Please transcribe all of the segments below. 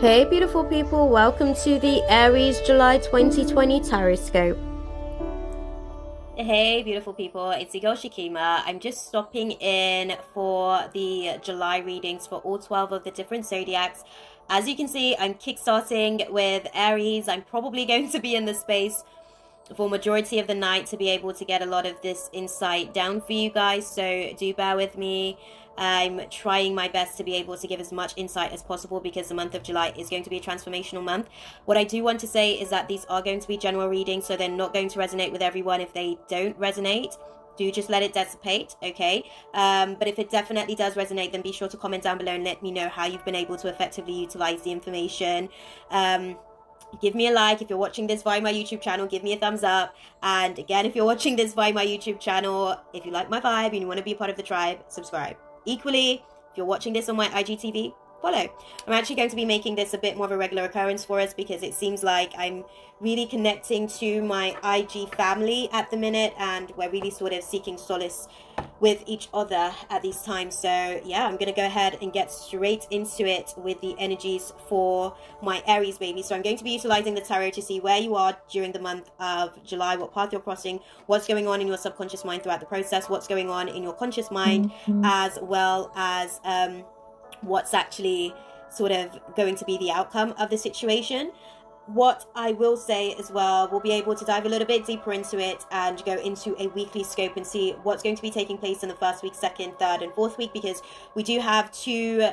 Hey beautiful people, welcome to the Aries July 2020 Tarotscope. Hey beautiful people, it's your girl Shikima. I'm just stopping in for the July readings for all 12 of the different zodiacs. As you can see, I'm kickstarting with Aries. I'm probably going to be in the space for majority of the night to be able to get a lot of this insight down for you guys, so do bear with me. I'm trying my best to be able to give as much insight as possible because the month of July is going to be a transformational month. What I do want to say is that these are going to be general readings, so they're not going to resonate with everyone. If they don't resonate, do just let it dissipate, okay? But if it definitely does resonate, then be sure to comment down below and let me know how you've been able to effectively utilize the information. Give me a like. If you're watching this via my YouTube channel, give me a thumbs up. And again, if you're watching this via my YouTube channel, if you like my vibe and you want to be a part of the tribe, subscribe. Equally, if you're watching this on my IGTV, follow. I'm actually going to be making this a bit more of a regular occurrence for us because it seems like I'm really connecting to my IG family at the minute, and we're really sort of seeking solace with each other at these times. So yeah, I'm gonna go ahead and get straight into it with the energies for my Aries baby. So I'm going to be utilizing the tarot to see where you are during the month of July, what path you're crossing, what's going on in your subconscious mind throughout the process, what's going on in your conscious mind, as well as what's actually sort of going to be the outcome of the situation. What I will say as well, we'll be able to dive a little bit deeper into it and go into a weekly scope and see what's going to be taking place in the first week, second, third, and fourth week, because we do have two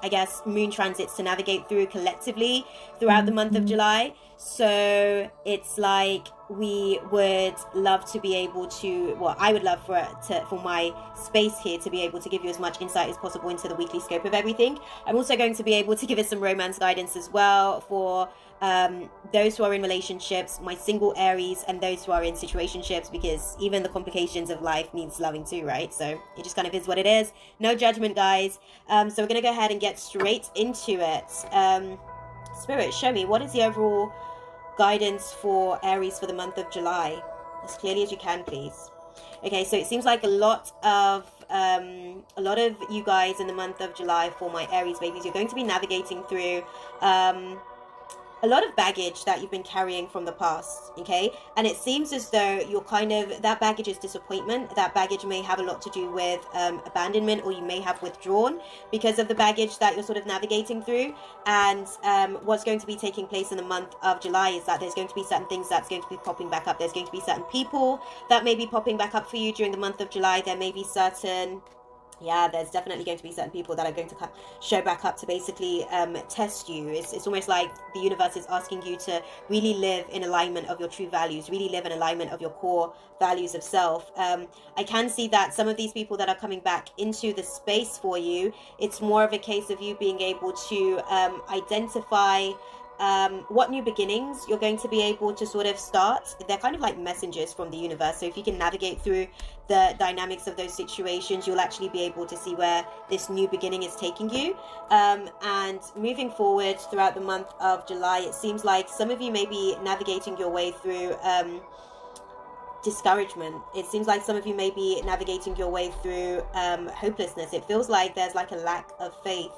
I guess moon transits to navigate through collectively throughout the month of July. So it's like we would love to be able to, well, I would love for my space here to be able to give you as much insight as possible into the weekly scope of everything. I'm also going to be able to give it some romance guidance as well for those who are in relationships, my single Aries, and those who are in situationships, because even the complications of life needs loving too, right? So it just kind of is what it is. No judgment, guys. So we're gonna go ahead and get straight into it. Spirit, show me, what is the overall guidance for Aries for the month of July? As clearly as you can, please. Okay, so it seems like a lot of you guys in the month of July, for my Aries babies, you're going to be navigating through a lot of baggage that you've been carrying from the past, okay? And it seems as though you're kind of, that baggage is disappointment. That baggage may have a lot to do with abandonment, or you may have withdrawn because of the baggage that you're sort of navigating through. And what's going to be taking place in the month of July is that there's going to be certain things that's going to be popping back up. There's going to be certain people that may be popping back up for you during the month of July. There may be certain, yeah, there's definitely going to be certain people that are going to show back up to basically test you. It's almost like the universe is asking you to really live in alignment of your true values, really live in alignment of your core values of self. I can see that some of these people that are coming back into the space for you, it's more of a case of you being able to identify what new beginnings you're going to be able to sort of start. They're kind of like messengers from the universe. So if you can navigate through the dynamics of those situations, you'll actually be able to see where this new beginning is taking you. And moving forward throughout the month of July, it seems like some of you may be navigating your way through discouragement. It seems like some of you may be navigating your way through hopelessness. It feels like there's like a lack of faith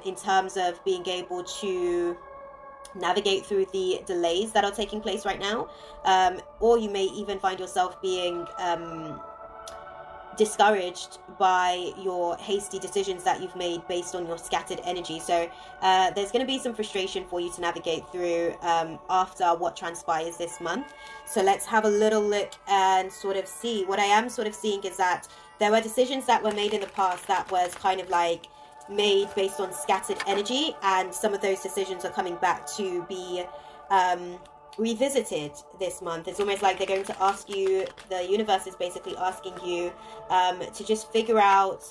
in terms of being able to navigate through the delays that are taking place right now, or you may even find yourself being discouraged by your hasty decisions that you've made based on your scattered energy. So there's going to be some frustration for you to navigate through after what transpires this month. So let's have a little look and sort of see. What I am sort of seeing is that there were decisions that were made in the past that was kind of like made based on scattered energy, and some of those decisions are coming back to be revisited this month. It's almost like they're going to ask you, the universe is basically asking you to just figure out,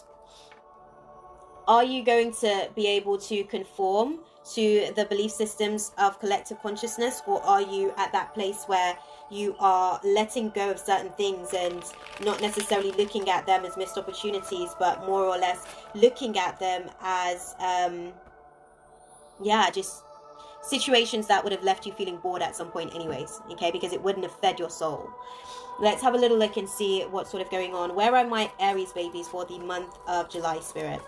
are you going to be able to conform to the belief systems of collective consciousness, or are you at that place where you are letting go of certain things and not necessarily looking at them as missed opportunities, but more or less looking at them as just situations that would have left you feeling bored at some point anyways, okay, because it wouldn't have fed your soul. Let's have a little look and see what's sort of going on. Where are my Aries babies for the month of July, Spirit?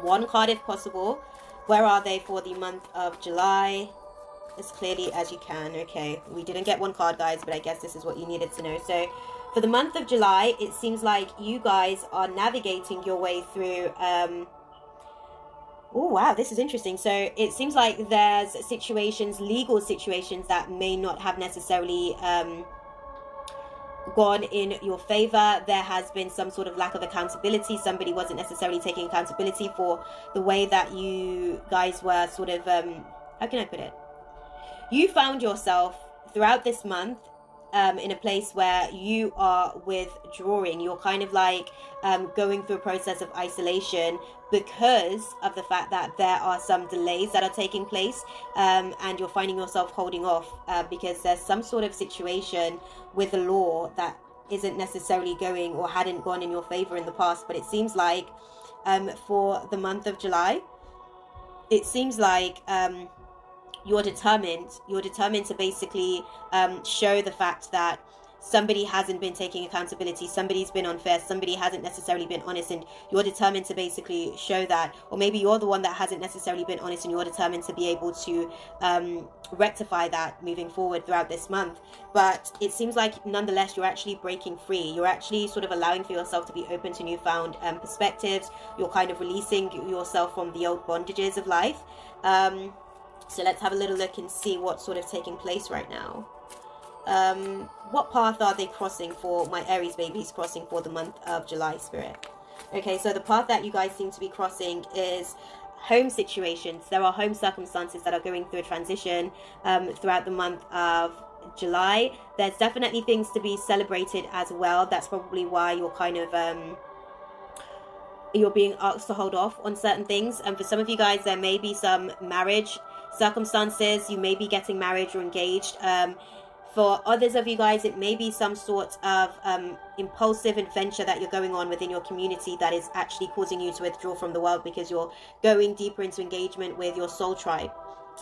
One card if possible. Where are they for the month of July? As clearly as you can. Okay, we didn't get one card, guys, but I guess this is what you needed to know. So for the month of July, it seems like you guys are navigating your way through oh wow, this is interesting. So it seems like there's situations, legal situations, that may not have necessarily gone in your favor. There has been some sort of lack of accountability. Somebody wasn't necessarily taking accountability for the way that you guys were sort of how can I put it? You found yourself throughout this month in a place where you are withdrawing. You're kind of like going through a process of isolation because of the fact that there are some delays that are taking place, and you're finding yourself holding off because there's some sort of situation with the law that isn't necessarily going or hadn't gone in your favor in the past. But it seems like for the month of July, it seems like you're determined to basically show the fact that somebody hasn't been taking accountability, somebody's been unfair, somebody hasn't necessarily been honest, and you're determined to basically show that. Or maybe you're the one that hasn't necessarily been honest and you're determined to be able to rectify that moving forward throughout this month. But it seems like nonetheless you're actually breaking free. You're actually sort of allowing for yourself to be open to newfound perspectives. You're kind of releasing yourself from the old bondages of life. So let's have a little look and see what's sort of taking place right now. What path are they crossing for my Aries babies, crossing for the month of July, Spirit? Okay, so the path that you guys seem to be crossing is home situations. There are home circumstances that are going through a transition throughout the month of July. There's definitely things to be celebrated as well. That's probably why you're kind of you're being asked to hold off on certain things. And for some of you guys, there may be some marriage circumstances. You may be getting married or engaged. For others of you guys, it may be some sort of impulsive adventure that you're going on within your community that is actually causing you to withdraw from the world because you're going deeper into engagement with your soul tribe.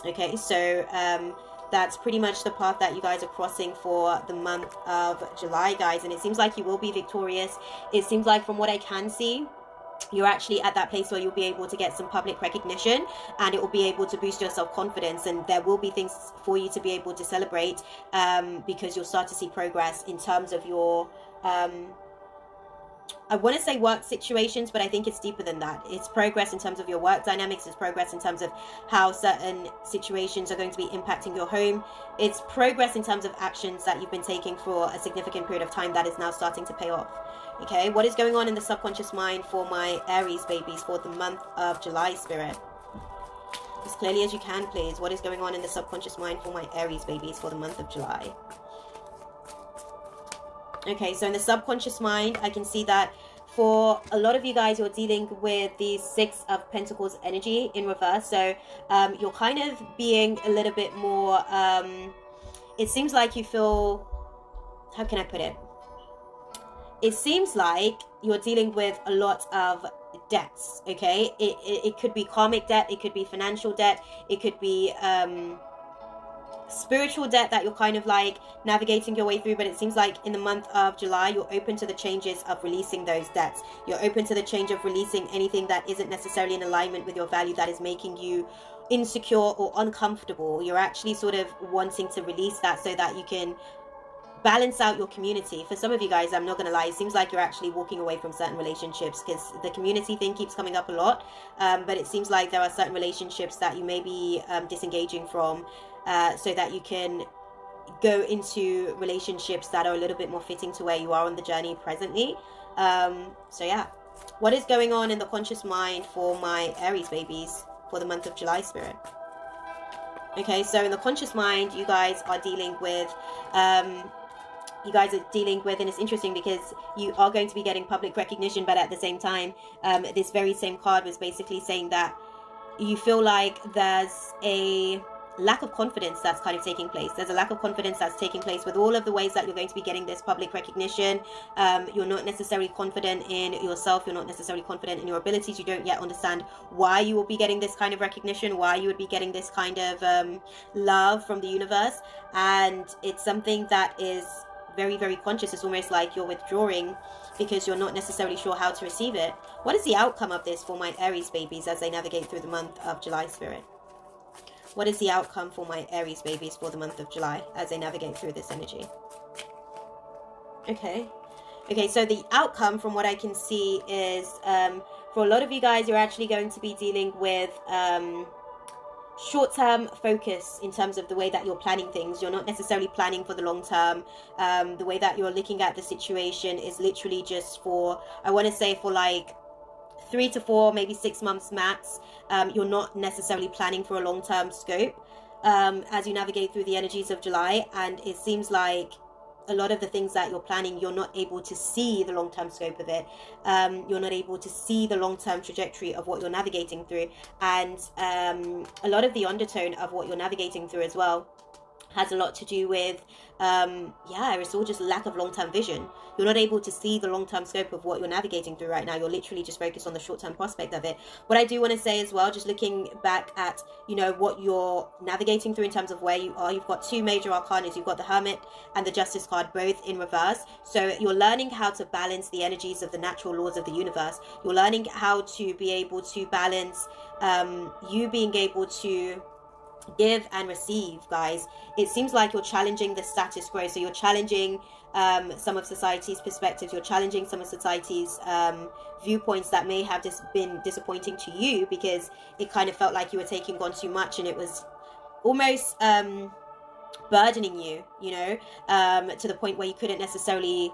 Okay, so that's pretty much the path that you guys are crossing for the month of July, guys. And it seems like you will be victorious. It seems like, from what I can see, you're actually at that place where you'll be able to get some public recognition, and it will be able to boost your self-confidence, and there will be things for you to be able to celebrate because you'll start to see progress in terms of your I want to say work situations, but I think it's deeper than that. It's progress in terms of your work dynamics. It's progress in terms of how certain situations are going to be impacting your home. It's progress in terms of actions that you've been taking for a significant period of time that is now starting to pay off. Okay, what is going on in the subconscious mind for my Aries babies for the month of July, Spirit? As clearly as you can, please. What is going on in the subconscious mind for my Aries babies for the month of July? Okay, so in the subconscious mind, I can see that for a lot of you guys, you're dealing with the Six of Pentacles energy in reverse. So you're kind of being a little bit more, it seems like you feel, how can I put it? It seems like you're dealing with a lot of debts, okay? It could be karmic debt, it could be financial debt, it could be spiritual debt that you're kind of like navigating your way through. But it seems like in the month of July, you're open to the changes of releasing those debts. You're open to the change of releasing anything that isn't necessarily in alignment with your value, that is making you insecure or uncomfortable. You're actually sort of wanting to release that so that you can balance out your community. For some of you guys, I'm not gonna lie, it seems like you're actually walking away from certain relationships because the community thing keeps coming up a lot, but it seems like there are certain relationships that you may be disengaging from so that you can go into relationships that are a little bit more fitting to where you are on the journey presently. So yeah, what is going on in the conscious mind for my Aries babies for the month of July, Spirit? Okay, so in the conscious mind, you guys are dealing with and it's interesting because you are going to be getting public recognition, but at the same time, this very same card was basically saying that you feel like there's a lack of confidence that's kind of taking place. There's a lack of confidence that's taking place with all of the ways that you're going to be getting this public recognition. You're not necessarily confident in yourself. You're not necessarily confident in your abilities. You don't yet understand why you will be getting this kind of recognition, why you would be getting this kind of love from the universe. And it's something that is very, very conscious. It's almost like you're withdrawing because you're not necessarily sure how to receive it. What is the outcome of this for my Aries babies as they navigate through the month of July, Spirit? What is the outcome for my Aries babies for the month of July as they navigate through this energy? Okay, so the outcome from what I can see is for a lot of you guys, you're actually going to be dealing with short-term focus in terms of the way that you're planning things. You're not necessarily planning for the long term. The way that you're looking at the situation is literally just for, I want to say, for like 3 to 4, maybe 6 months max. You're not necessarily planning for a long-term scope as you navigate through the energies of July, and it seems like a lot of the things that you're planning, you're not able to see the long-term scope of it. You're not able to see the long-term trajectory of what you're navigating through, and a lot of the undertone of what you're navigating through as well has a lot to do with it's all just lack of long-term vision. You're not able to see the long-term scope of what you're navigating through right now. You're literally just focused on the short-term prospect of it. What I do want to say as well, just looking back at, you know, what you're navigating through in terms of where you are, you've got 2 major arcana. You've got the Hermit and the Justice card, both in reverse. So you're learning how to balance the energies of the natural laws of the universe. You're learning how to be able to balance you being able to give and receive, guys. It seems like you're challenging the status quo. So you're challenging some of society's perspectives. You're challenging some of society's viewpoints that may have just been disappointing to you, because it kind of felt like you were taking on too much and it was almost burdening you, you know, to the point where you couldn't necessarily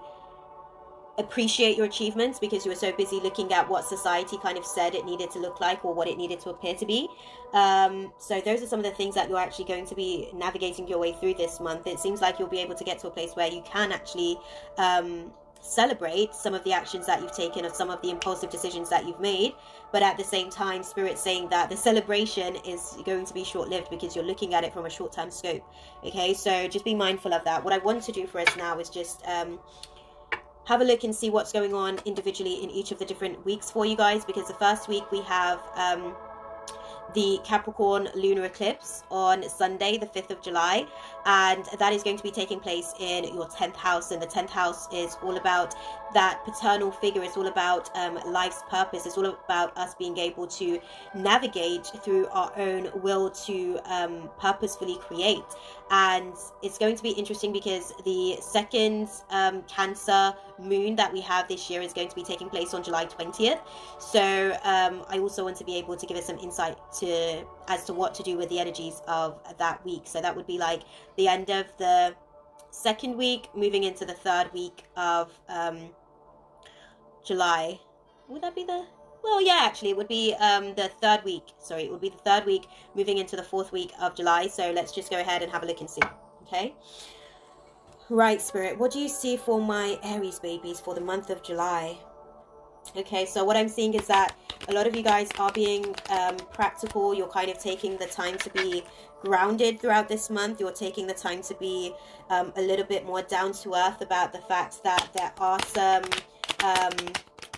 appreciate your achievements because you were so busy looking at what society kind of said it needed to look like or what it needed to appear to be. So those are some of the things that you're actually going to be navigating your way through this month. It seems like you'll be able to get to a place where you can actually celebrate some of the actions that you've taken or some of the impulsive decisions that you've made, but at the same time, Spirit's saying that the celebration is going to be short-lived because you're looking at it from a short-term scope. Okay, so just be mindful of that. What I want to do for us now is just have a look and see what's going on individually in each of the different weeks for you guys, because the first week we have the Capricorn lunar eclipse on Sunday, the 5th of July, and that is going to be taking place in your 10th house. And the 10th house is all about that paternal figure. It's all about life's purpose. It's all about us being able to navigate through our own will to purposefully create. And it's going to be interesting because the second Cancer moon that we have this year is going to be taking place on July 20th. So I also want to be able to give us some insight as to what to do with the energies of that week. So that would be like the end of the second week, moving into the third week of July. Would that be the... Well, yeah, actually, it would be the third week. Sorry, it would be the third week moving into the fourth week of July. So let's just go ahead and have a look and see. Okay. Right, Spirit. What do you see for my Aries babies for the month of July? Okay, so what I'm seeing is that a lot of you guys are being practical. You're kind of taking the time to be grounded throughout this month. You're taking the time to be a little bit more down to earth about the fact that there are some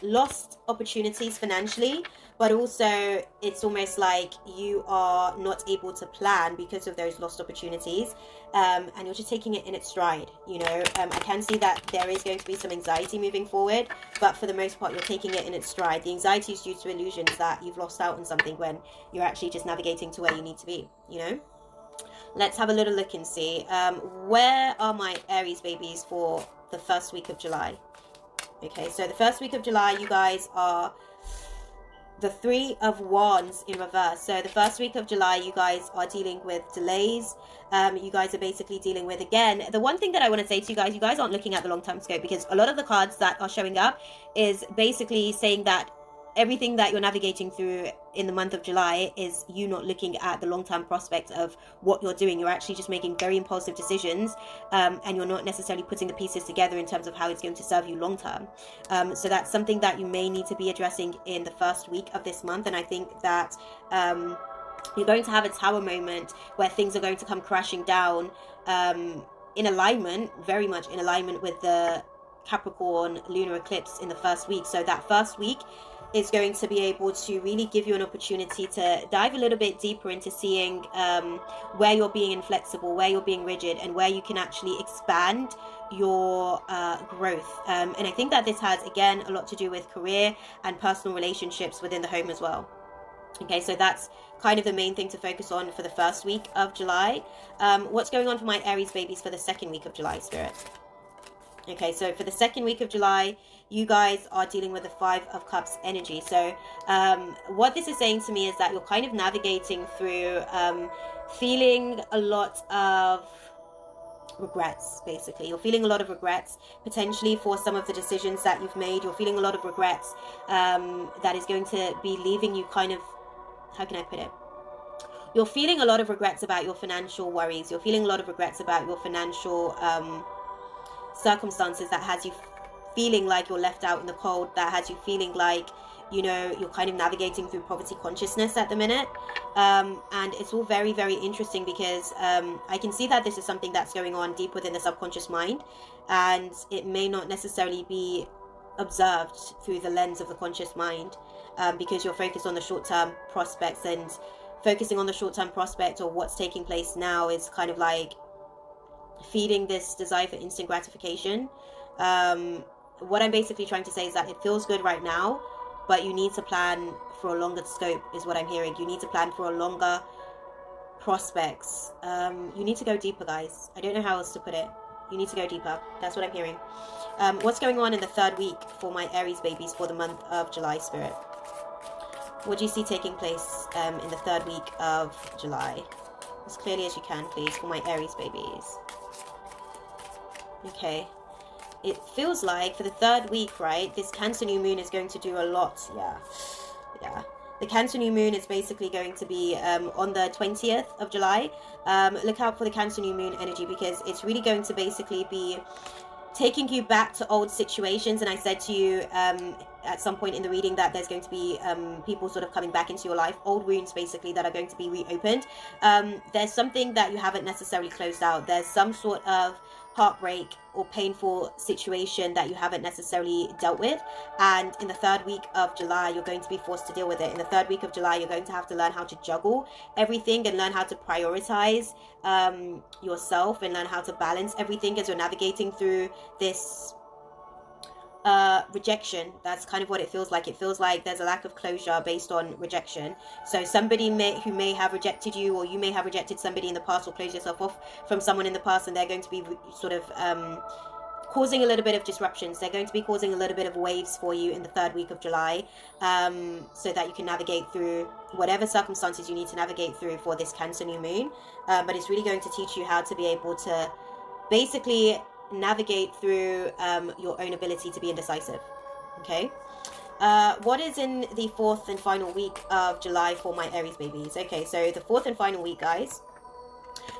lost opportunities financially, but also it's almost like you are not able to plan because of those lost opportunities, and you're just taking it in its stride. You know, I can see that there is going to be some anxiety moving forward, but for the most part you're taking it in its stride. The anxiety is due to illusions that you've lost out on something when you're actually just navigating to where you need to be, you know. Let's have a little look and see where are my Aries babies for the first week of July. Okay, so the first week of July, you guys are the 3 of Wands in reverse. So the first week of July, you guys are dealing with delays. You guys are basically dealing with, again, the one thing that I want to say to you guys aren't looking at the long-term scope, because a lot of the cards that are showing up is basically saying that everything that you're navigating through in the month of July is you not looking at the long-term prospect of what you're doing. You're actually just making very impulsive decisions, and you're not necessarily putting the pieces together in terms of how it's going to serve you long-term. So that's something that you may need to be addressing in the first week of this month. And I think that you're going to have a tower moment where things are going to come crashing down in alignment, very much in alignment with the Capricorn lunar eclipse in the first week. So that first week is going to be able to really give you an opportunity to dive a little bit deeper into seeing where you're being inflexible, where you're being rigid, and where you can actually expand your growth. And I think that this has, again, a lot to do with career and personal relationships within the home as well. Okay, so that's kind of the main thing to focus on for the first week of July. What's going on for my Aries babies for the second week of July, Spirit? Okay, so for the second week of July, you guys are dealing with the Five of Cups energy. So what this is saying to me is that you're kind of navigating through feeling a lot of regrets. Basically, you're feeling a lot of regrets potentially for some of the decisions that you've made. You're feeling a lot of regrets that is going to be leaving you kind of, how can I put it, you're feeling a lot of regrets about your financial worries. You're feeling a lot of regrets about your financial circumstances that has you feeling like you're left out in the cold, that has you feeling like, you know, you're kind of navigating through poverty consciousness at the minute. And it's all very, very interesting because I can see that this is something that's going on deep within the subconscious mind, and it may not necessarily be observed through the lens of the conscious mind, because you're focused on the short-term prospects, and focusing on the short-term prospect or what's taking place now is kind of like feeding this desire for instant gratification. What I'm basically trying to say is that it feels good right now, but you need to plan for a longer scope, is what I'm hearing. You need to plan for a longer prospects. You need to go deeper, guys. I don't know how else to put it. You need to go deeper. That's what I'm hearing. What's going on in the third week for my Aries babies for the month of July, Spirit? What do you see taking place in the third week of July? As clearly as you can, please, for my Aries babies. Okay. It feels like for the third week, right, this Cancer new moon is going to do a lot. Yeah. The Cancer new moon is basically going to be on the 20th of July. Look out for the Cancer new moon energy, because it's really going to basically be taking you back to old situations. And I said to you at some point in the reading that there's going to be people sort of coming back into your life, old wounds basically that are going to be reopened. There's something that you haven't necessarily closed out. There's some sort of heartbreak or painful situation that you haven't necessarily dealt with, and in the third week of July you're going to be forced to deal with it. In the third week of July you're going to have to learn how to juggle everything and learn how to prioritize yourself and learn how to balance everything as you're navigating through this rejection. That's kind of what it feels like. It feels like there's a lack of closure based on rejection. So somebody who may have rejected you, or you may have rejected somebody in the past, or closed yourself off from someone in the past, and they're going to be sort of causing a little bit of disruptions. They're going to be causing a little bit of waves for you in the third week of July, so that you can navigate through whatever circumstances you need to navigate through for this Cancer new moon. But it's really going to teach you how to be able to basically navigate through your own ability to be indecisive. Okay. What is in the fourth and final week of July for my Aries babies? Okay, so the fourth and final week, guys,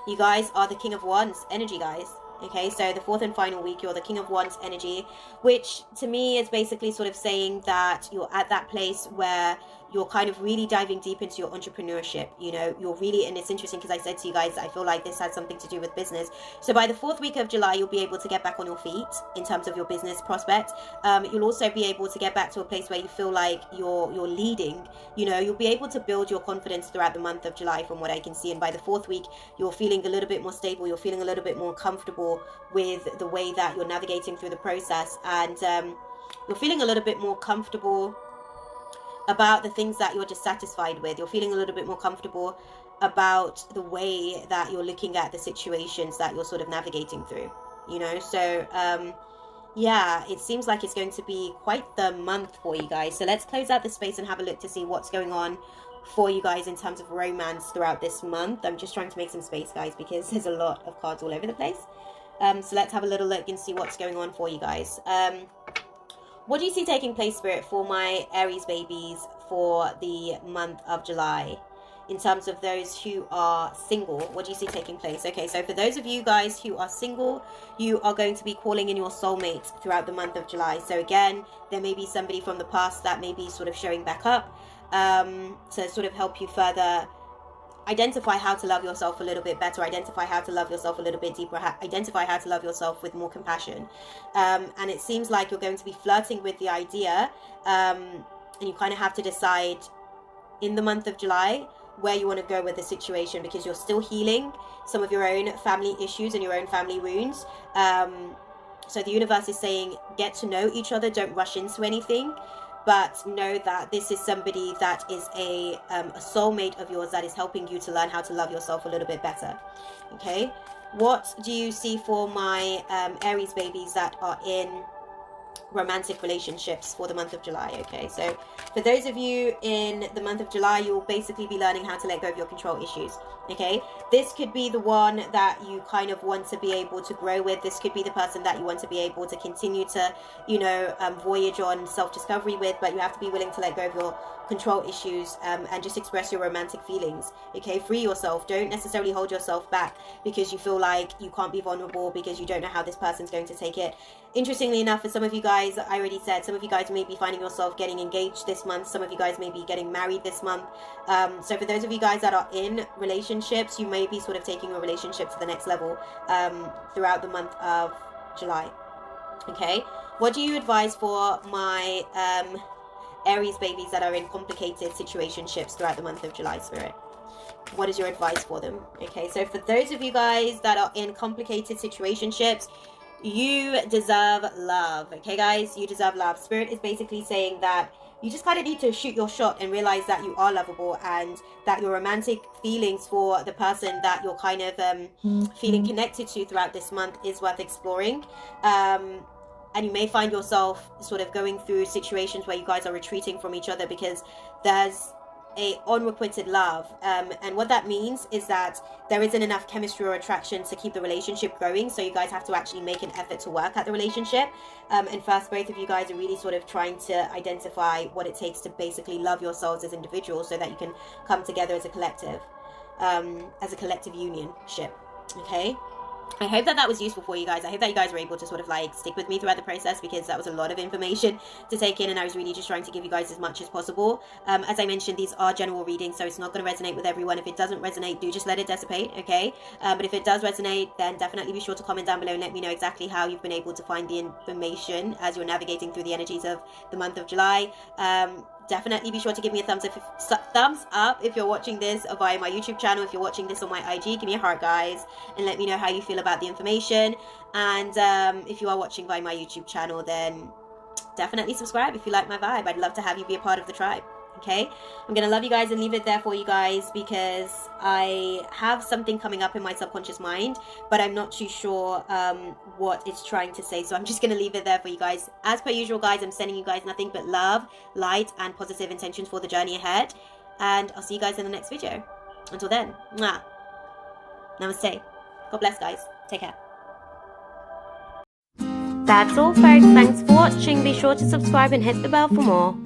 you guys are the King of Wands energy, guys. Okay, so the fourth and final week, you're the King of Wands energy, which to me is basically sort of saying that you're at that place where you're kind of really diving deep into your entrepreneurship. You know, you're really, and it's interesting because I said to you guys, I feel like this has something to do with business. So by the fourth week of July, you'll be able to get back on your feet in terms of your business prospect. You'll also be able to get back to a place where you feel like you're leading. You know, you'll be able to build your confidence throughout the month of July from what I can see. And by the fourth week, you're feeling a little bit more stable. You're feeling a little bit more comfortable with the way that you're navigating through the process. And you're feeling a little bit more comfortable about the things that you're dissatisfied with. You're feeling a little bit more comfortable about the way that you're looking at the situations that you're sort of navigating through, you know. So yeah, it seems like it's going to be quite the month for you guys. So let's close out the space and have a look to see what's going on for you guys in terms of romance throughout this month. I'm just trying to make some space, guys, because there's a lot of cards all over the place. So let's have a little look and see what's going on for you guys. What do you see taking place, Spirit, for my Aries babies for the month of July? In terms of those who are single, what do you see taking place? Okay, so for those of you guys who are single, you are going to be calling in your soulmate throughout the month of July. So again, there may be somebody from the past that may be sort of showing back up to sort of help you further identify how to love yourself a little bit better, identify how to love yourself a little bit deeper, identify how to love yourself with more compassion. And it seems like you're going to be flirting with the idea, and you kind of have to decide in the month of July where you want to go with the situation, because you're still healing some of your own family issues and your own family wounds. So the universe is saying, get to know each other, don't rush into anything, but know that this is somebody that is a soulmate of yours that is helping you to learn how to love yourself a little bit better. Okay, what do you see for my Aries babies that are in romantic relationships for the month of July? Okay, so for those of you in the month of July, you'll basically be learning how to let go of your control issues. Okay, this could be the one that you kind of want to be able to grow with. This could be the person that you want to be able to continue to, you know, voyage on self-discovery with, but you have to be willing to let go of your control issues and just express your romantic feelings. Okay, free yourself. Don't necessarily hold yourself back because you feel like you can't be vulnerable because you don't know how this person's going to take it. Interestingly enough, for some of you guys, I already said, some of you guys may be finding yourself getting engaged this month. Some of you guys may be getting married this month. So for those of you guys that are in relationships, you may be sort of taking your relationship to the next level throughout the month of July. Okay, what do you advise for my Aries babies that are in complicated situationships throughout the month of July, Spirit? What is your advice for them? Okay, so for those of you guys that are in complicated situationships, you deserve love. Okay, guys, you deserve love. Spirit is basically saying that you just kind of need to shoot your shot and realize that you are lovable and that your romantic feelings for the person that you're kind of feeling connected to throughout this month is worth exploring. And you may find yourself sort of going through situations where you guys are retreating from each other because there's a unrequited love, and what that means is that there isn't enough chemistry or attraction to keep the relationship going, so you guys have to actually make an effort to work at the relationship. And first, both of you guys are really sort of trying to identify what it takes to basically love yourselves as individuals so that you can come together as a collective unionship. Okay, I hope that was useful for you guys. I hope that you guys were able to sort of like stick with me throughout the process because that was a lot of information to take in and I was really just trying to give you guys as much as possible. As I mentioned, these are general readings, so it's not going to resonate with everyone. If it doesn't resonate, do just let it dissipate, okay? But if it does resonate, then definitely be sure to comment down below and let me know exactly how you've been able to find the information as you're navigating through the energies of the month of July. Definitely be sure to give me a thumbs up if you're watching this via my YouTube channel. If you're watching this on my IG, give me a heart, guys, and let me know how you feel about the information. And if you are watching via my YouTube channel, then definitely subscribe if you like my vibe. I'd love to have you be a part of the tribe. Okay, I'm gonna love you guys and leave it there for you guys because I have something coming up in my subconscious mind, but I'm not too sure what it's trying to say, so I'm just gonna leave it there for you guys. As per usual, guys, I'm sending you guys nothing but love, light, and positive intentions for the journey ahead, and I'll see you guys in the next video. Until then, mwah. Namaste. God bless, guys. Take care. That's all, folks. Thanks for watching. Be sure to subscribe and hit the bell for more.